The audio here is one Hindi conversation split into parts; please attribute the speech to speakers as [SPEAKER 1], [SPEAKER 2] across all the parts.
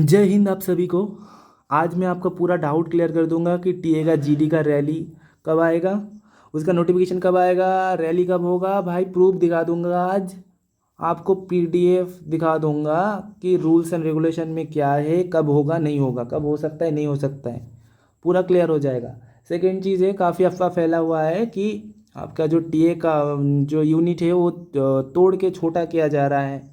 [SPEAKER 1] जय हिंद आप सभी को। आज मैं आपका पूरा डाउट क्लियर कर दूंगा कि टीए का जीडी का रैली कब आएगा, उसका नोटिफिकेशन कब आएगा, रैली कब होगा। भाई प्रूफ दिखा दूंगा आज आपको, पीडीएफ दिखा दूंगा कि रूल्स एंड रेगुलेशन में क्या है, कब होगा नहीं होगा, कब हो सकता है नहीं हो सकता है, पूरा क्लियर हो जाएगा। सेकेंड चीज़ है, काफ़ी अफवाह फैला हुआ है कि आपका जो टीए का जो यूनिट है वो तोड़ के छोटा किया जा रहा है।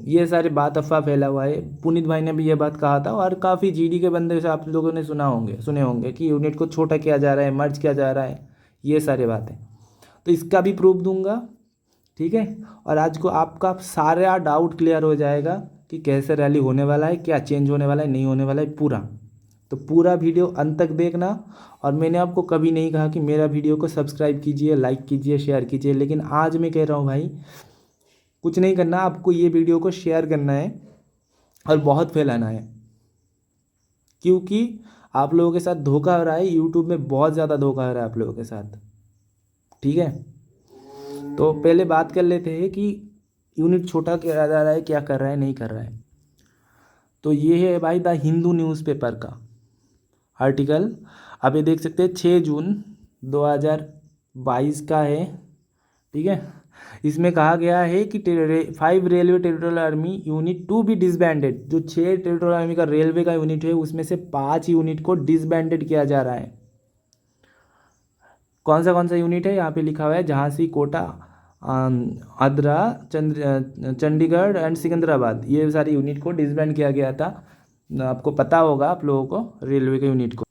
[SPEAKER 1] ये सारे बात अफवाह फैला हुआ है। पुनीत भाई ने भी ये बात कहा था और काफ़ी जीडी के बंदे से आप लोगों ने सुने होंगे कि यूनिट को छोटा किया जा रहा है, मर्ज किया जा रहा है, ये सारे बातें। तो इसका भी प्रूफ दूंगा, ठीक है। और आज को आपका सारा डाउट क्लियर हो जाएगा कि कैसे रैली होने वाला है, क्या चेंज होने वाला है, नहीं होने वाला है पूरा। तो पूरा वीडियो अंत तक देखना। और मैंने आपको कभी नहीं कहा कि मेरा वीडियो को सब्सक्राइब कीजिए, लाइक कीजिए, शेयर कीजिए, लेकिन आज मैं कह रहा हूँ भाई कुछ नहीं करना, आपको ये वीडियो को शेयर करना है और बहुत फैलाना है, क्योंकि आप लोगों के साथ धोखा हो रहा है। यूट्यूब में बहुत ज़्यादा धोखा हो रहा है आप लोगों के साथ, ठीक है। तो पहले बात कर लेते हैं कि यूनिट छोटा किया जा रहा है, क्या कर रहा है, नहीं कर रहा है। तो ये है भाई द हिंदू न्यूज़पेपर का आर्टिकल। आप ये देख सकते हैं 6 जून 2022 का है, ठीक है। इसमें कहा गया है कि 5 railway territorial army unit to be disbanded. जो 6 टेरिटोरियल आर्मी का रेलवे का यूनिट है उसमें से 5 यूनिट को डिसबैंडेड किया जा रहा है। कौन सा यूनिट है यहाँ पे लिखा हुआ है, झांसी, कोटा, आद्रा, चंडीगढ़ एंड सिकंदराबाद, ये सारी यूनिट को डिसबैंड किया गया था। आपको पता होगा आप लोगों को रेलवे के यूनिट को।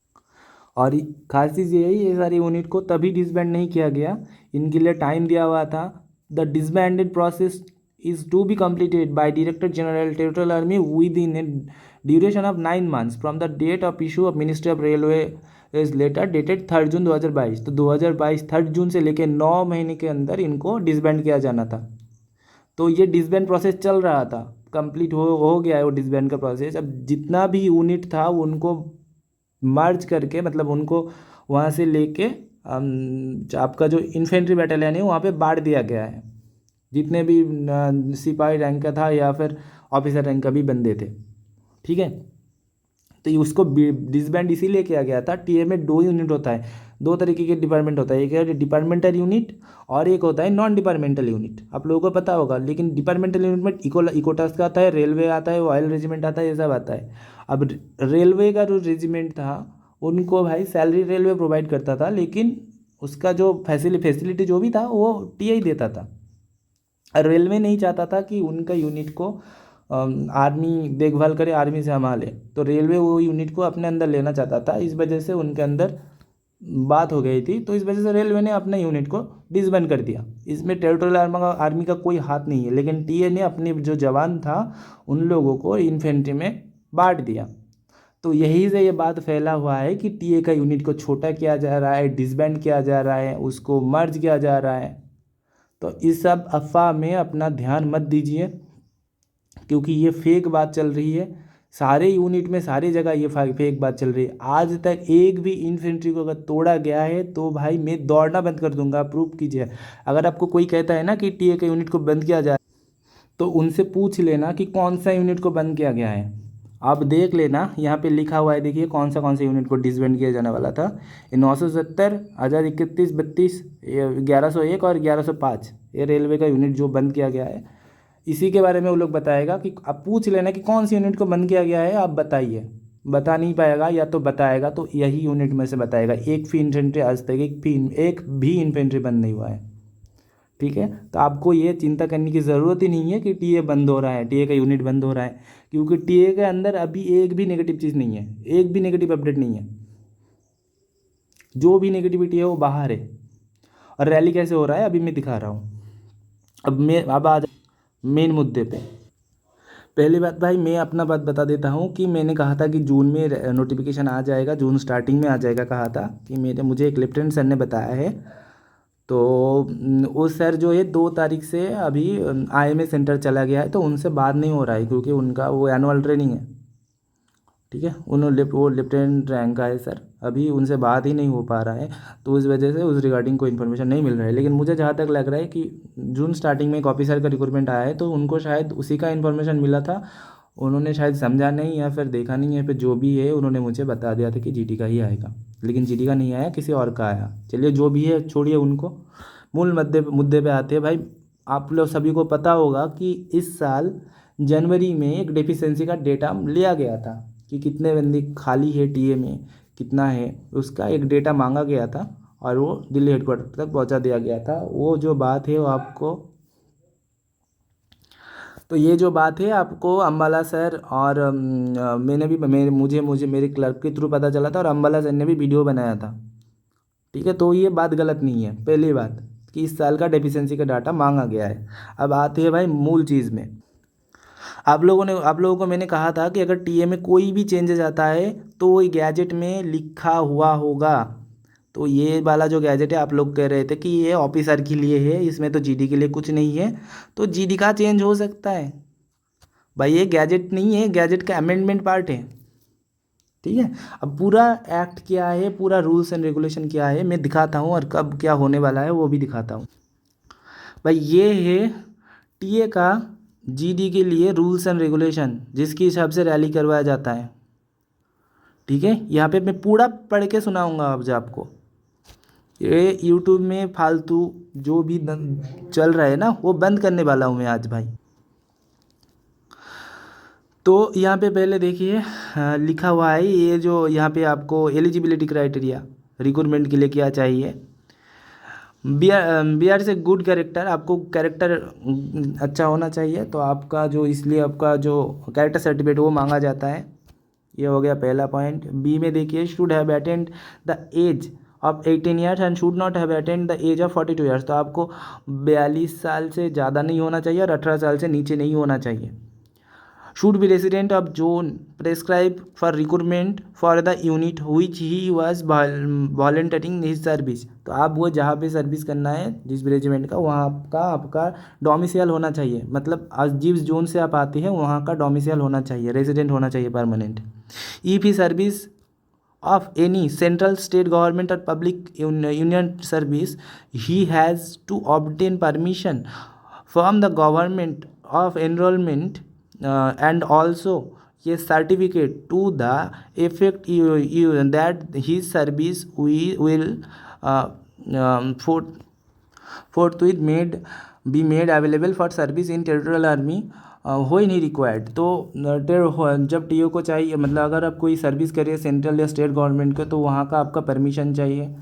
[SPEAKER 1] और खास चीज़ ये है, ये सारी यूनिट को तभी डिसबैंड नहीं किया गया, इनके लिए टाइम दिया हुआ था। The disbanded process is to be completed by director general territorial army within a duration of 9 months from the date of issue of ministry of railway is letter dated 3 June 2022। तो 2022 3 जून से लेकर 9 महीने के अंदर इनको डिसबैंड किया जाना था। तो ये डिसबैंड प्रोसेस चल रहा था, कंप्लीट हो गया है वो डिसबैंड का प्रोसेस। अब जितना भी यूनिट था उनको मर्ज करके, मतलब उनको वहाँ से लेके आपका जो इन्फेंट्री बैटालियन है वहाँ पे बांट दिया गया है, जितने भी सिपाही रैंक का था या फिर ऑफिसर रैंक का भी बंदे थे, ठीक है। तो ये उसको डिसबैंड इसीलिए किया गया था। टीए में 2 यूनिट होता है, 2 तरीके के डिपार्टमेंट होता है, एक है डिपार्टमेंटल यूनिट और एक होता है नॉन डिपार्टमेंटल यूनिट। आप लोगों को पता होगा, लेकिन डिपार्टमेंटल यूनिट में इको टास्क आता है, रेलवे आता है, ऑयल रेजिमेंट आता है, ये सब आता है। अब रेलवे का जो रेजिमेंट था उनको भाई सैलरी रेलवे प्रोवाइड करता था, लेकिन उसका जो फैसिलिटी जो भी था वो टीए ही देता था। रेलवे नहीं चाहता था कि उनका यूनिट को आर्मी देखभाल करे, आर्मी से संभाले, तो रेलवे वो यूनिट को अपने अंदर लेना चाहता था। इस वजह से उनके अंदर बात हो गई थी, तो इस वजह से रेलवे ने अपने यूनिट को डिसबैंड कर दिया। इसमें टेरिटोरियल आर्मी का कोई हाथ नहीं है, लेकिन टीए ने अपने जो जवान था उन लोगों को इन्फेंट्री में बांट दिया। तो यही से ये बात फैला हुआ है कि टीए का यूनिट को छोटा किया जा रहा है, डिसबैंड किया जा रहा है, उसको मर्ज किया जा रहा है। तो इस सब अफवाह में अपना ध्यान मत दीजिए, क्योंकि ये फेक बात चल रही है। सारे यूनिट में सारी जगह ये फेक बात चल रही है। आज तक एक भी इन्फेंट्री को अगर तोड़ा गया है तो भाई मैं दौड़ना बंद कर दूंगा, प्रूफ कीजिए। अगर आपको कोई कहता है ना कि टीए के यूनिट को बंद किया जाए, तो उनसे पूछ लेना कि कौन सा यूनिट को बंद किया गया है। आप देख लेना, यहाँ पे लिखा हुआ है, देखिए कौन सा यूनिट को डिसबैंड किया जाने वाला था। 970, 1031, 32, 1101 और 1105, ये रेलवे का यूनिट जो बंद किया गया है, इसी के बारे में वो लोग बताएगा। कि आप पूछ लेना कि कौन सी यूनिट को बंद किया गया है, आप बताइए। बता नहीं पाएगा या तो बताएगा तो यही यूनिट में से बताएगा। एक भी इन्फेंट्री आज तक एक भी इन्फेंट्री बंद नहीं हुआ है, ठीक है। तो आपको ये चिंता करने की ज़रूरत ही नहीं है कि टीए बंद हो रहा है, टीए का यूनिट बंद हो रहा है, क्योंकि टीए के अंदर अभी एक भी नेगेटिव चीज़ नहीं है, एक भी नेगेटिव अपडेट नहीं है। जो भी नेगेटिविटी है वो बाहर है। और रैली कैसे हो रहा है अभी मैं दिखा रहा हूँ। अब आ मेन मुद्दे पे। पहली बात भाई, मैं अपना बात बता देता हूँ कि मैंने कहा था कि जून में नोटिफिकेशन आ जाएगा, जून स्टार्टिंग में आ जाएगा कहा था कि मुझे एक लेफ्टिनेंट सर ने बताया है। तो वो सर जो है 2 तारीख से अभी आईएमए सेंटर चला गया है, तो उनसे बात नहीं हो रहा है क्योंकि उनका वो एनुअल ट्रेनिंग है, ठीक है। वो लेफ्टिनेंट रैंक का है सर, अभी उनसे बात ही नहीं हो पा रहा है। तो इस वजह से उस रिगार्डिंग कोई इन्फॉर्मेशन नहीं मिल रहा है। लेकिन मुझे जहाँ तक लग रहा है कि जून स्टार्टिंग में एक ऑफिसर का रिक्रूटमेंट आया है, तो उनको शायद उसी का इन्फॉर्मेशन मिला था उन्होंने शायद समझा नहीं या फिर देखा नहीं है, फिर जो भी है उन्होंने मुझे बता दिया था कि जीडी का ही आएगा, लेकिन जीडी का नहीं आया, किसी और का आया। चलिए जो भी है छोड़िए उनको, मूल मुद्दे मुद्दे पे आते हैं भाई। आप लोग सभी को पता होगा कि इस साल जनवरी में एक डेफिशिएंसी का डेटा लिया गया था कि कितने बंदी खाली है टीए में, कितना है, उसका एक डेटा मांगा गया था और वो दिल्ली हेडक्वार्टर तक पहुंचा दिया गया था। वो जो बात है वो आपको, तो ये जो बात है आपको अम्बाला सर और मैंने भी मेरे मुझे मुझे मेरे क्लर्क के थ्रू पता चला था, और अम्बाला सर ने भी वीडियो बनाया था। ठीक है, तो ये बात गलत नहीं है। पहली बात कि इस साल का डेफिशिएंसी का डाटा मांगा गया है। अब आते हैं भाई मूल चीज़ में। आप लोगों को मैंने कहा था कि अगर टीए में कोई भी चेंजेस आता है तो वो गैजेट में लिखा हुआ होगा। तो ये वाला जो गैजेट है, आप लोग कह रहे थे कि ये ऑफिसर के लिए है, इसमें तो जीडी के लिए कुछ नहीं है, तो जीडी का चेंज हो सकता है भाई। ये गैजेट नहीं है, गैजेट का अमेंडमेंट पार्ट है। ठीक है, अब पूरा एक्ट क्या है, पूरा रूल्स एंड रेगुलेशन क्या है मैं दिखाता हूँ, और कब क्या होने वाला है वो भी दिखाता हूँ। भाई ये है टीए का जीडी के लिए रूल्स एंड रेगुलेशन, जिसके हिसाब से रैली करवाया जाता है। ठीक है, यहाँ पे मैं पूरा पढ़ के सुनाऊंगा अब जो आपको। ये यूट्यूब में फालतू जो भी चल रहा है ना, वो बंद करने वाला हूँ मैं आज भाई। तो यहाँ पे पहले देखिए लिखा हुआ है, ये जो यहाँ पे आपको एलिजिबिलिटी क्राइटेरिया रिक्रूटमेंट के लिए क्या चाहिए। बी आर से गुड कैरेक्टर, आपको कैरेक्टर अच्छा होना चाहिए, तो आपका जो, इसलिए आपका जो कैरेक्टर सर्टिफिकेट वो मांगा जाता है। ये हो गया पहला पॉइंट। बी में देखिए, should have attend the age of 18 years and should not have attend the age of 42 years. तो आपको 42 साल से ज़्यादा नहीं होना चाहिए और 18 साल से नीचे नहीं होना चाहिए। Should be resident of zone prescribe for recruitment for the unit which he was volunteering his service. तो आप वो जहाँ पे सर्विस करना है, जिस भी रेजिमेंट का, वहाँ का आपका डोमिसाइल होना चाहिए, मतलब आज जिस जोन से आप आते हैं वहाँ का डोमिसाइल होना चाहिए, रेजिडेंट होना चाहिए permanent. If he service of any central state government or public union service, he has to obtain permission from the government of enrollment and also a certificate to the effect that his service will uh, forthwith be made available for service in territorial army हो ही नहीं रिक्वायर्ड। तो जब टीओ को चाहिए, मतलब अगर आप कोई सर्विस करिए सेंट्रल या स्टेट गवर्नमेंट को, तो वहाँ का आपका परमिशन चाहिए,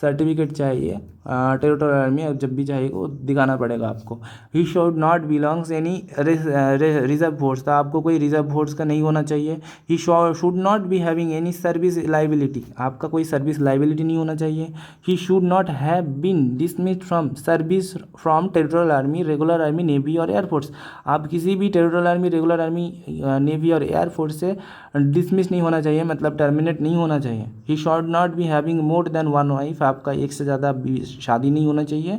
[SPEAKER 1] सर्टिफिकेट चाहिए, टेरिटोरियल आर्मी जब भी चाहिए वो दिखाना पड़ेगा आपको। He should not belongs any reserve force, तो आपको कोई रिजर्व फोर्स का नहीं होना चाहिए। He should not be having any service liability, आपका कोई सर्विस लाइबिलिटी नहीं होना चाहिए। He should not have been dismissed from service from territorial army, regular army, navy और एयरफोर्स। आप किसी भी territorial army, regular army, navy और एयरफोर्स से डिसमिस नहीं होना चाहिए, मतलब टर्मिनेट नहीं होना चाहिए। He should not be having more than one wife, आपका एक से ज़्यादा शादी नहीं होना चाहिए।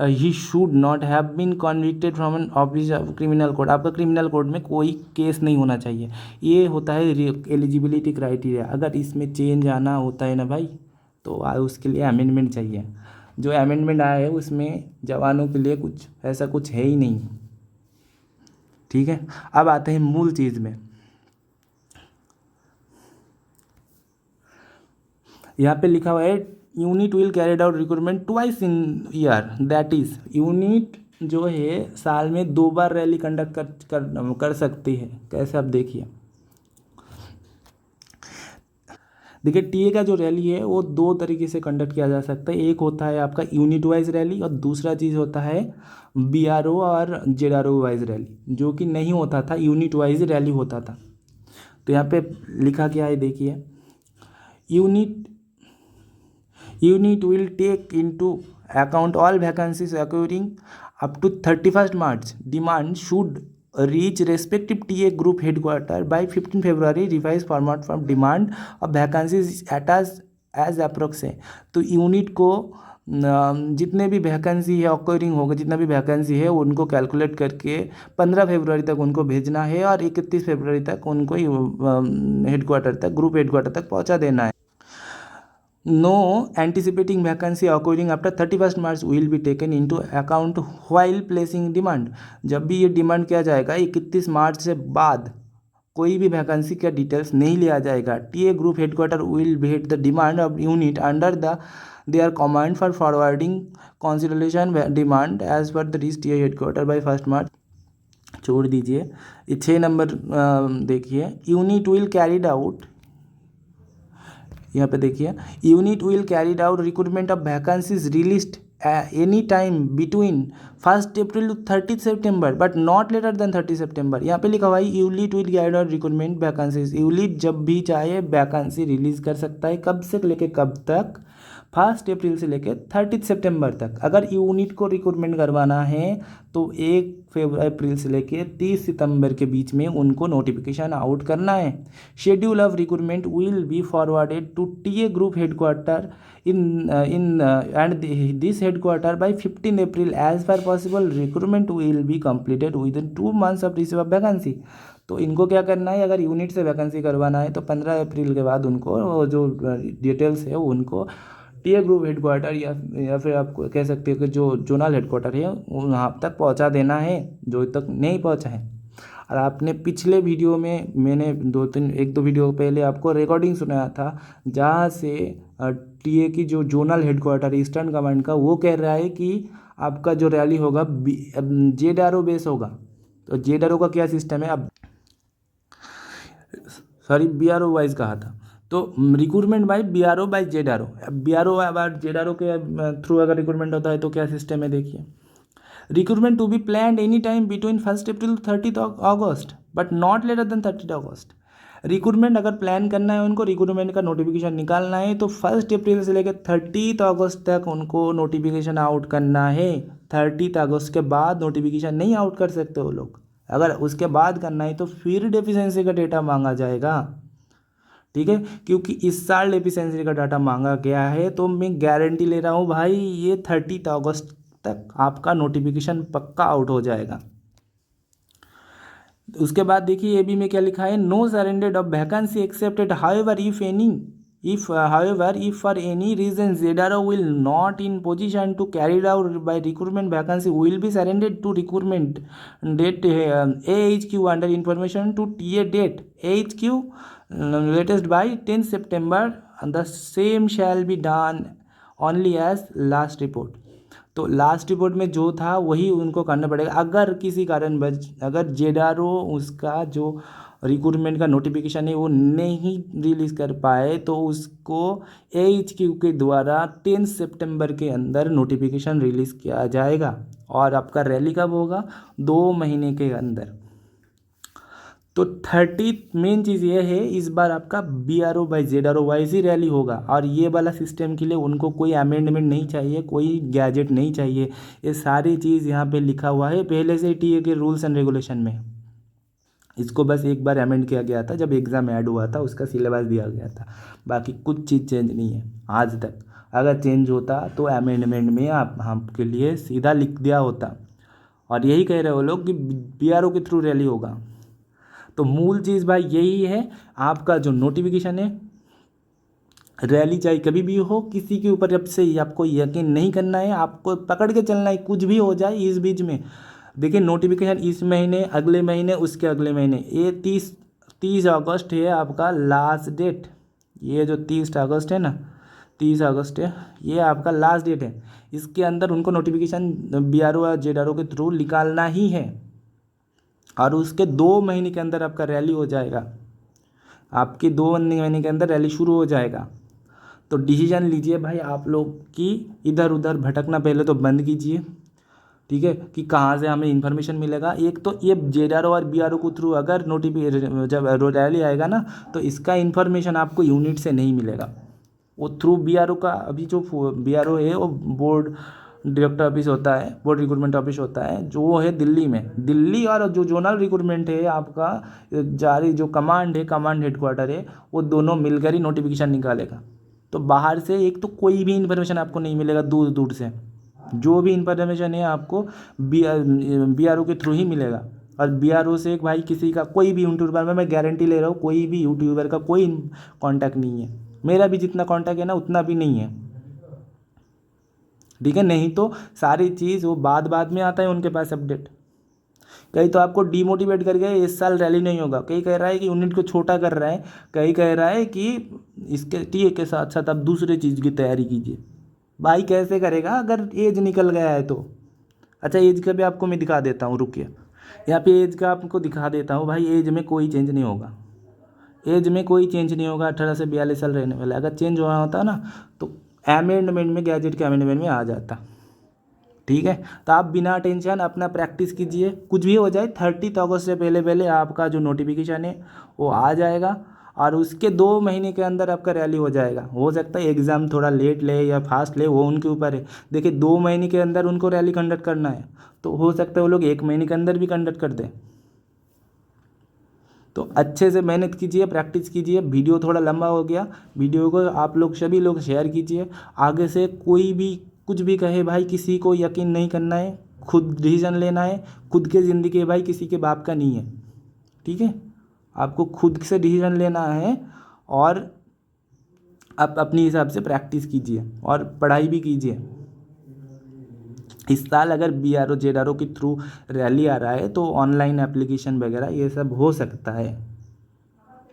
[SPEAKER 1] He should not have been convicted from an office of criminal code, आपका क्रिमिनल कोड में कोई केस नहीं होना चाहिए। ये होता है एलिजिबिलिटी क्राइटेरिया। अगर इसमें चेंज आना होता है ना भाई, तो उसके लिए अमेंडमेंट चाहिए। जो अमेंडमेंट आया है उसमें जवानों के लिए कुछ ऐसा कुछ है ही नहीं। ठीक है, अब आते हैं मूल चीज़ में। यहाँ पे लिखा हुआ है unit will carried out recruitment twice in year, that is unit जो है साल में 2 बार रैली कंडक्ट कर सकती है। कैसे, आप देखिए टीए का जो रैली है वो 2 तरीके से कंडक्ट किया जा सकता है। एक होता है आपका यूनिट वाइज रैली, और दूसरा चीज़ होता है बीआरओ और जेडआरओ वाइज रैली, जो कि नहीं होता था, यूनिट वाइज रैली होता था। तो यहाँ पे लिखा क्या है देखिए, Unit will take into account all vacancies occurring up to 31st March. Demand should reach respective TA group headquarter by 15 February. Revised format from demand of vacancies attached as approx है। तो यूनिट को जितने भी वैकेंसी है ऑकरिंग होगा, जितना भी वैकेंसी है उनको कैलकुलेट करके 15 फरवरी तक उनको भेजना है, और 31 फरवरी तक उनको हेडक्वार्टर तक, ग्रुप हेडक्वार्टर तक पहुंचा देना है। No anticipating vacancy occurring after 31st March will be taken into account while placing demand। जब भी ये डिमांड किया जाएगा 31 मार्च से बाद कोई भी वैकेंसी का डिटेल्स नहीं लिया जाएगा। TA group headquarter will vet the demand of unit under the their command for forwarding consideration demand as per the this TA headquarter by 1 March. छोड़ दीजिए, ये 6 नंबर देखिए, यूनिट विल कैरिड आउट, यहाँ पे देखिए, unit will carried out recruitment of vacancies released any time between 1 April to 30 September but not later than 30 September. यहाँ पे लिखा हुआ है unit will carried out recruitment vacancies. Unit जब भी चाहे वैकेंसी रिलीज कर सकता है, कब से लेके कब तक, 1 अप्रैल से लेकर 30 सितंबर तक। अगर यूनिट को रिक्रूटमेंट करवाना है तो 1 अप्रैल से लेकर 30 सितंबर के बीच में उनको नोटिफिकेशन आउट करना है। Schedule of recruitment will be forwarded to TA group headquarter in and this headquarter by 15 April as far possible recruitment will be completed within 2 months of receive of vacancy. तो इनको क्या करना है, अगर यूनिट से वैकेंसी करवाना है तो 15 अप्रैल के बाद उनको जो डिटेल्स है उनको टीए ग्रुप हेडक्वार्टर या फिर आप कह सकते हो कि जो जोनल हेडक्वार्टर है वहाँ तक पहुँचा देना है, जो तक नहीं पहुँचा है। और आपने पिछले वीडियो में मैंने 1-2 वीडियो पहले आपको रिकॉर्डिंग सुनाया था जहाँ से टीए की जो जोनल हेडक्वार्टर ईस्टर्न कमांड का वो कह रहा है कि आपका जो रैली होगा जेडआरओ बेस होगा। तो जेडआरओ का क्या सिस्टम है, अब सॉरी बीआरओ वाइज कहा था, तो recruitment by BRO by ZRO. अब बीआरओ बाय जेडआरओ के थ्रू अगर रिक्रूटमेंट होता है तो क्या सिस्टम है देखिए, recruitment to be planned any time between 1 April to 30 August but not later than 30 August. Recruitment अगर प्लान करना है उनको, रिक्रूटमेंट का नोटिफिकेशन निकालना है तो 1 अप्रैल से लेकर 30 अगस्त तक उनको नोटिफिकेशन आउट करना है। 30 अगस्त के बाद नोटिफिकेशन नहीं आउट कर सकते वो लोग। अगर उसके बाद करना है तो फिर डेफिशिएंसी का डेटा मांगा जाएगा, ठीक है, क्योंकि इस साल डेफिशिएंसी का डाटा मांगा गया है। तो मैं गारंटी ले रहा हूँ भाई ये 30 अगस्त तक आपका नोटिफिकेशन पक्का आउट हो जाएगा। उसके बाद देखिए ए बी में क्या लिखा है, no surrendered of vacancy accepted however if for any reason ZRO will not in position to carried out by recruitment vacancy will be surrendered to recruitment date AHQ under information to TA date AHQ latest by 10 September and the same shall be done only as last report। तो लास्ट रिपोर्ट में जो था वही उनको करना पड़ेगा। अगर किसी कारणवश अगर जेडआरओ उसका जो रिक्रूटमेंट का नोटिफिकेशन है वो नहीं रिलीज़ कर पाए तो उसको AHQ के द्वारा 10 सितंबर के अंदर नोटिफिकेशन रिलीज़ किया जाएगा। और आपका रैली कब होगा, 2 महीने के अंदर। तो 30 मेन चीज़ ये है, इस बार आपका BRO by ZRO wise he rally होगा। और ये वाला सिस्टम के लिए उनको कोई अमेंडमेंट नहीं चाहिए, कोई गैजेट नहीं चाहिए, ये सारी चीज़ यहाँ पे लिखा हुआ है पहले से टीए के रूल्स एंड रेगुलेशन में। इसको बस एक बार अमेंड किया गया था जब एग्ज़ाम ऐड हुआ था, उसका सिलेबस दिया गया था, बाकी कुछ चीज़ चेंज नहीं है आज तक। अगर चेंज होता तो अमेंडमेंट में आप आपके लिए सीधा लिख दिया होता। और यही कह रहे हो लोग कि बीआरओ के थ्रू रैली होगा। तो मूल चीज़ भाई यही है, आपका जो नोटिफिकेशन है, रैली चाहे कभी भी हो, किसी के ऊपर जब से आपको यकीन नहीं करना है, आपको पकड़ के चलना है, कुछ भी हो जाए इस बीच में। देखिए नोटिफिकेशन इस महीने, अगले महीने, उसके अगले महीने, ये 30 अगस्त है आपका लास्ट डेट। ये जो 30 अगस्त है ना, 30 अगस्त है, ये आपका लास्ट डेट है। इसके अंदर उनको नोटिफिकेशन बीआरओ या जेडआरओ के थ्रू निकालना ही है। और उसके 2 महीने के अंदर आपका रैली हो जाएगा, आपकी 2 महीने के अंदर रैली शुरू हो जाएगा। तो डिसीजन लीजिए भाई आप लोग कि इधर उधर भटकना पहले तो बंद कीजिए, ठीक है, कि कहाँ से हमें इन्फॉर्मेशन मिलेगा। एक तो ये जेडआरओ और बीआरओ के थ्रू अगर जब रैली आएगा ना तो इसका इन्फॉर्मेशन आपको यूनिट से नहीं मिलेगा, वो थ्रू बीआरओ का। अभी जो बीआरओ है वो बोर्ड डायरेक्टर ऑफिस होता है, बोर्ड रिक्रूटमेंट ऑफिस होता है जो है दिल्ली में। दिल्ली और जो जोनल रिक्रूटमेंट है आपका जारी जो कमांड है, कमांड हेडक्वार्टर है, वो दोनों मिलकर ही नोटिफिकेशन निकालेगा। तो बाहर से एक तो कोई भी इन्फॉर्मेशन आपको नहीं मिलेगा, दूर दूर से जो भी इन्फॉर्मेशन है आपको बीआरओ के थ्रू ही मिलेगा। और बीआरओ से एक भाई किसी का कोई भी यूट्यूबर में मैं गारंटी ले रहा हूँ, कोई भी यूट्यूबर का कोई कांटेक्ट नहीं है। मेरा भी जितना कांटेक्ट है ना उतना भी नहीं है, ठीक है। नहीं तो सारी चीज़ वो बाद में आता है उनके पास अपडेट, कहीं तो आपको डीमोटिवेट कर गए, इस साल रैली नहीं होगा, कहीं कह रहा है कि यूनिट को छोटा कर रहा है, कहीं कह रहा है कि इसके टीए के साथ साथ आप दूसरे चीज़ की तैयारी कीजिए। भाई कैसे करेगा अगर एज निकल गया है तो। अच्छा एज का भी आपको मैं दिखा देता हूँ, रुकिए, यहाँ पे एज का आपको दिखा देता हूँ। भाई एज में कोई चेंज नहीं होगा, एज में कोई चेंज नहीं होगा, 18 से 42 साल रहने वाला है। अगर चेंज होना होता ना तो अमेंडमेंट में, गैजेट के अमेंडमेंट में आ जाता। ठीक है, तो आप बिना टेंशन अपना प्रैक्टिस कीजिए, कुछ भी हो जाए 30 अगस्त से पहले पहले आपका जो नोटिफिकेशन है वो आ जाएगा, और उसके 2 महीने के अंदर आपका रैली हो जाएगा। हो सकता है एग्ज़ाम थोड़ा लेट ले या फास्ट ले, वो उनके ऊपर है। देखिए 2 महीने के अंदर उनको रैली कंडक्ट करना है, तो हो सकता है वो लोग 1 महीने के अंदर भी कंडक्ट कर दें। तो अच्छे से मेहनत कीजिए, प्रैक्टिस कीजिए। वीडियो थोड़ा लंबा हो गया, वीडियो को आप लोग सभी लोग शेयर कीजिए। आगे से कोई भी कुछ भी कहे भाई, किसी को यकीन नहीं करना है, खुद डिसीजन लेना है। खुद के ज़िंदगी है भाई, किसी के बाप का नहीं है। ठीक है, आपको खुद से डिसीजन लेना है, और आप अपने हिसाब से प्रैक्टिस कीजिए और पढ़ाई भी कीजिए। इस साल अगर BRO JRO के थ्रू रैली आ रहा है तो ऑनलाइन एप्लीकेशन वगैरह ये सब हो सकता है,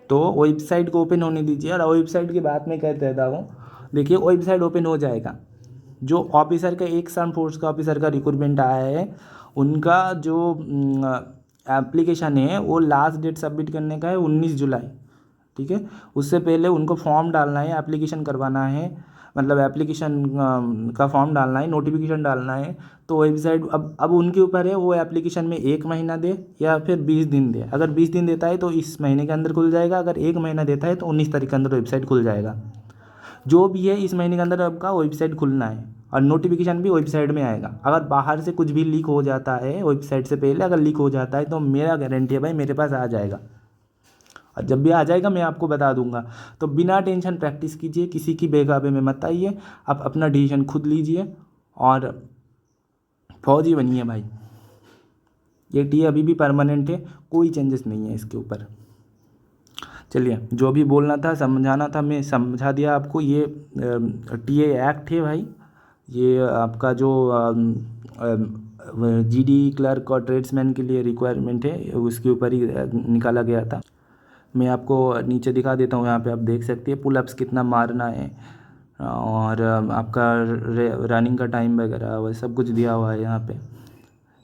[SPEAKER 1] तो वेबसाइट को ओपन होने दीजिए। और वेबसाइट की बात मैं कहता रहता हूँ, देखिए वेबसाइट ओपन हो जाएगा। जो ऑफिसर का, एक साल फोर्स का ऑफिसर का रिक्रूटमेंट आया है, उनका जो एप्लीकेशन है वो लास्ट डेट सबमिट करने का है 19 जुलाई। ठीक है, उससे पहले उनको फॉर्म डालना है, एप्लीकेशन करवाना है, मतलब एप्लीकेशन का फॉर्म डालना है, नोटिफिकेशन डालना है। तो वेबसाइट अब उनके ऊपर है, वो एप्लीकेशन में 1 महीना दे या फिर 20 दिन दे। अगर 20 दिन देता है तो इस महीने के अंदर खुल जाएगा, अगर 1 महीना देता है तो 19 तारीख के अंदर वेबसाइट खुल जाएगा। जो भी है इस महीने के अंदर आपका वेबसाइट खुलना है, और नोटिफिकेशन भी वेबसाइट में आएगा। अगर बाहर से कुछ भी लीक हो जाता है वेबसाइट से पहले, अगर लीक हो जाता है तो मेरा गारंटी है भाई मेरे पास आ जाएगा, और जब भी आ जाएगा मैं आपको बता दूंगा। तो बिना टेंशन प्रैक्टिस कीजिए, किसी की बेगाबे में मत आइए, आप अपना डिसीजन खुद लीजिए और फौजी बनिए भाई। ये टी अभी भी परमानेंट है, कोई चेंजेस नहीं है इसके ऊपर। चलिए, जो भी बोलना था समझाना था मैं समझा दिया आपको। ये टीए एक्ट है भाई, ये आपका जो GD क्लर्क और ट्रेड्समैन के लिए रिक्वायरमेंट है, उसके ऊपर ही निकाला गया था। मैं आपको नीचे दिखा देता हूँ, यहाँ पे आप देख सकते हैं पुलअप्स कितना मारना है, और आपका रनिंग का टाइम वगैरह वह सब कुछ दिया हुआ है यहाँ पे।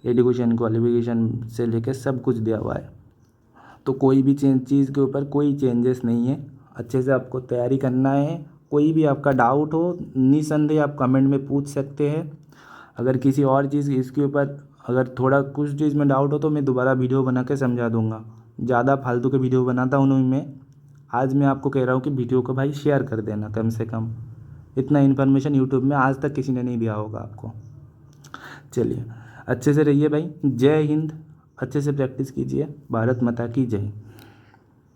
[SPEAKER 1] एजुकेशन क्वालिफिकेशन से लेके सब कुछ दिया हुआ है, तो कोई भी चीज़ के ऊपर कोई चेंजेस नहीं है। अच्छे से आपको तैयारी करना है। कोई भी आपका डाउट हो निसंदेह आप कमेंट में पूछ सकते हैं। अगर किसी और चीज़ इसके ऊपर अगर थोड़ा कुछ चीज़ में डाउट हो तो मैं दोबारा वीडियो बना के समझा दूंगा। ज़्यादा फालतू के वीडियो बनाता हूँ नहीं मैं। आज मैं आपको कह रहा हूँ कि वीडियो को भाई शेयर कर देना कम से कम। इतना इन्फॉर्मेशन यूट्यूब में आज तक किसी ने नहीं दिया होगा आपको। चलिए, अच्छे से रहिए भाई। जय हिंद। अच्छे से प्रैक्टिस कीजिए। भारत माता की जय।